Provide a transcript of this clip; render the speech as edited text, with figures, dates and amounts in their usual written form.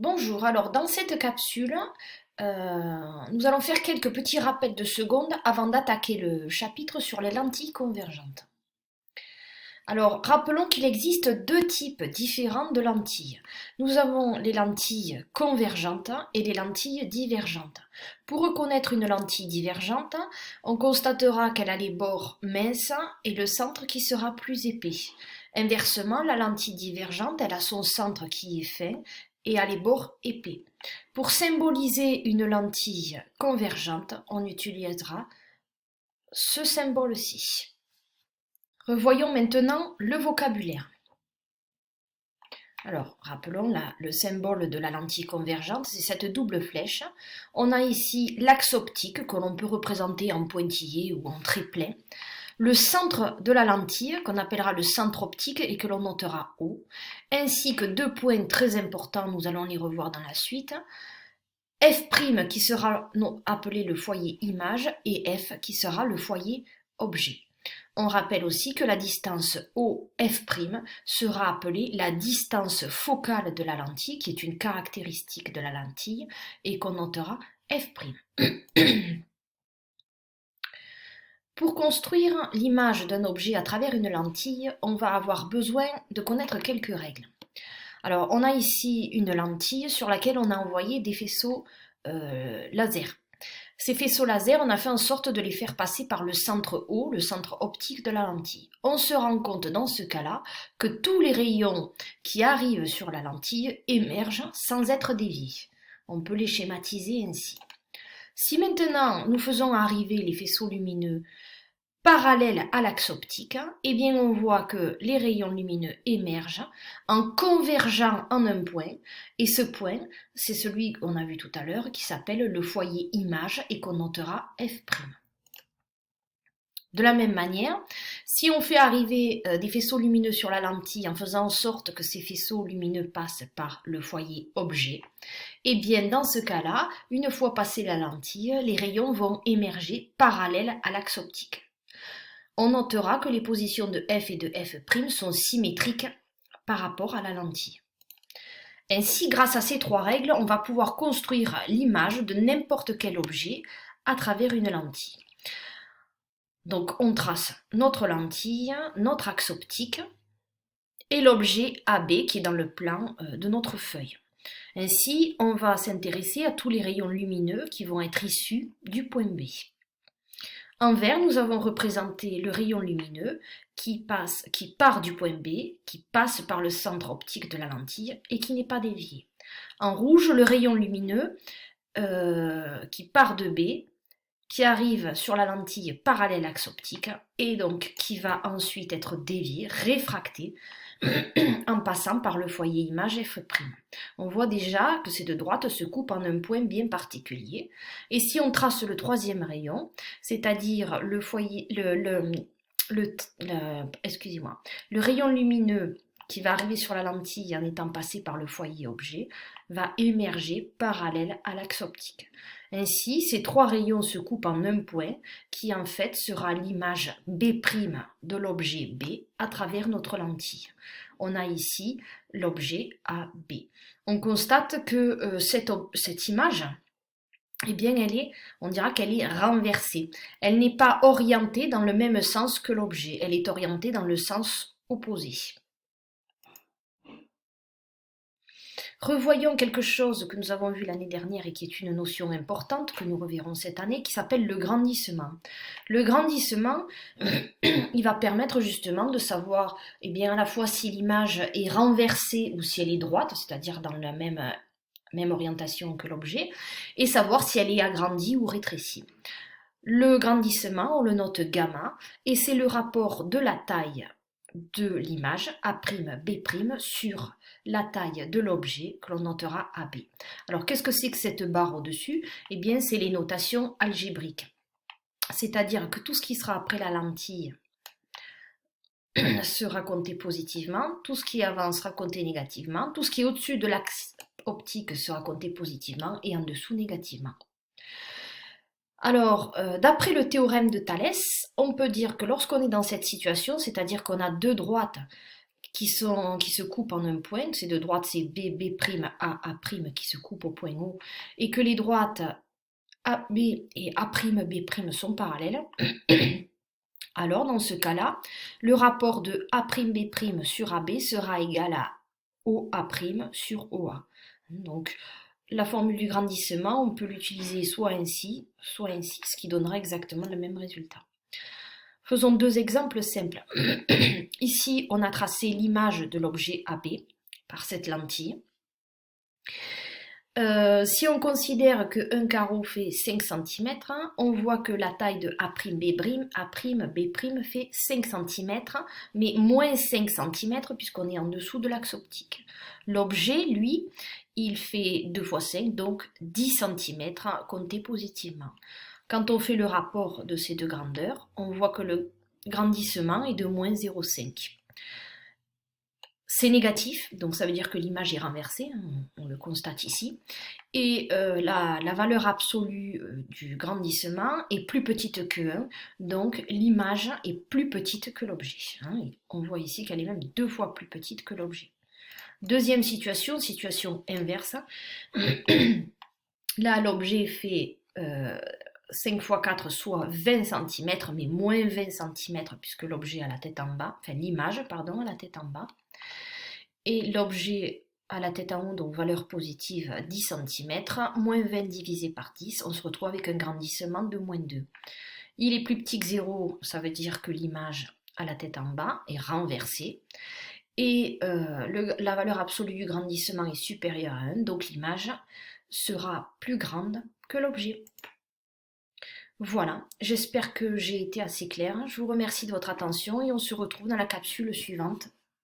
Bonjour, alors dans cette capsule, nous allons faire quelques petits rappels de secondes avant d'attaquer le chapitre sur les lentilles convergentes. Alors, rappelons qu'il existe deux types différents de lentilles. Nous avons les lentilles convergentes et les lentilles divergentes. Pour reconnaître une lentille divergente, on constatera qu'elle a les bords minces et le centre qui sera plus épais. Inversement, la lentille divergente, elle a son centre qui est fin et a les bords épais. Pour symboliser une lentille convergente, on utilisera ce symbole-ci. Revoyons maintenant le vocabulaire. Alors, rappelons le symbole de la lentille convergente, c'est cette double flèche. On a ici l'axe optique que l'on peut représenter en pointillé ou en trait plein. Le centre de la lentille, qu'on appellera le centre optique et que l'on notera O, ainsi que deux points très importants, nous allons les revoir dans la suite. F' qui sera appelé le foyer image et F qui sera le foyer objet. On rappelle aussi que la distance OF' sera appelée la distance focale de la lentille, qui est une caractéristique de la lentille, et qu'on notera F'. Pour construire l'image d'un objet à travers une lentille, on va avoir besoin de connaître quelques règles. Alors, on a ici une lentille sur laquelle on a envoyé des faisceaux laser. Ces faisceaux laser, on a fait en sorte de les faire passer par le centre O, le centre optique de la lentille. On se rend compte dans ce cas-là que tous les rayons qui arrivent sur la lentille émergent sans être déviés. On peut les schématiser ainsi. Si maintenant nous faisons arriver les faisceaux lumineux parallèles à l'axe optique, eh bien on voit que les rayons lumineux émergent en convergeant en un point, et ce point, c'est celui qu'on a vu tout à l'heure qui s'appelle le foyer image et qu'on notera F'. De la même manière, si on fait arriver des faisceaux lumineux sur la lentille en faisant en sorte que ces faisceaux lumineux passent par le foyer objet, eh bien dans ce cas-là, une fois passé la lentille, les rayons vont émerger parallèles à l'axe optique. On notera que les positions de F et de F' sont symétriques par rapport à la lentille. Ainsi, grâce à ces trois règles, on va pouvoir construire l'image de n'importe quel objet à travers une lentille. Donc on trace notre lentille, notre axe optique et l'objet AB qui est dans le plan de notre feuille. Ainsi, on va s'intéresser à tous les rayons lumineux qui vont être issus du point B. En vert, nous avons représenté le rayon lumineux qui part du point B, qui passe par le centre optique de la lentille et qui n'est pas dévié. En rouge, le rayon lumineux qui part de B, qui arrive sur la lentille parallèle à l'axe optique et donc qui va ensuite être dévié, réfracté en passant par le foyer image F'. On voit déjà que ces deux droites se coupent en un point bien particulier. Et si on trace le troisième rayon, c'est-à-dire le foyer, excusez-moi, le rayon lumineux qui va arriver sur la lentille en étant passé par le foyer objet, va émerger parallèle à l'axe optique. Ainsi, ces trois rayons se coupent en un point qui en fait sera l'image B' de l'objet B à travers notre lentille. On a ici l'objet AB. On constate que cette image, eh bien, on dira qu'elle est renversée. Elle n'est pas orientée dans le même sens que l'objet. Elle est orientée dans le sens opposé. Revoyons quelque chose que nous avons vu l'année dernière et qui est une notion importante que nous reverrons cette année, qui s'appelle le grandissement. Le grandissement, il va permettre justement de savoir eh bien, à la fois si l'image est renversée ou si elle est droite, c'est-à-dire dans la même orientation que l'objet, et savoir si elle est agrandie ou rétrécie. Le grandissement, on le note gamma, et c'est le rapport de la taille de l'image A'B' sur la taille de l'objet que l'on notera AB. Alors qu'est-ce que c'est que cette barre au-dessus? Eh bien c'est les notations algébriques. C'est-à-dire que tout ce qui sera après la lentille sera compté positivement, tout ce qui avance sera compté négativement, tout ce qui est au-dessus de l'axe optique sera compté positivement et en dessous négativement. Alors, d'après le théorème de Thalès, on peut dire que lorsqu'on est dans cette situation, c'est-à-dire qu'on a deux droites qui se coupent en un point, c'est de droite c'est B, B', A, A' qui se coupent au point O, et que les droites AB et A'B' sont parallèles, alors dans ce cas-là, le rapport de A'B' sur AB sera égal à OA' sur OA. Donc la formule du grandissement, on peut l'utiliser soit ainsi, ce qui donnera exactement le même résultat. Faisons deux exemples simples. Ici, on a tracé l'image de l'objet AB par cette lentille. Si on considère qu'un carreau fait 5 cm, on voit que la taille de A'B' fait 5 cm, mais moins 5 cm puisqu'on est en dessous de l'axe optique. L'objet, lui, il fait 2 fois 5, donc 10 cm compté positivement. Quand on fait le rapport de ces deux grandeurs, on voit que le grandissement est de moins 0,5. C'est négatif, donc ça veut dire que l'image est renversée, on le constate ici. Et la valeur absolue du grandissement est plus petite que 1, donc l'image est plus petite que l'objet. On voit ici qu'elle est même 2 fois plus petite que l'objet. Deuxième situation, situation inverse. Là, l'objet fait 5 x 4, soit 20 cm, mais moins 20 cm, puisque l'objet a la tête en bas, enfin l'image, pardon, a la tête en bas. Et l'objet à la tête en haut, donc valeur positive 10 cm, moins 20 divisé par 10, on se retrouve avec un grandissement de moins 2. Il est plus petit que 0, ça veut dire que l'image à la tête en bas est renversée. Et la valeur absolue du grandissement est supérieure à 1, donc l'image sera plus grande que l'objet. Voilà, j'espère que j'ai été assez claire. Je vous remercie de votre attention et on se retrouve dans la capsule suivante.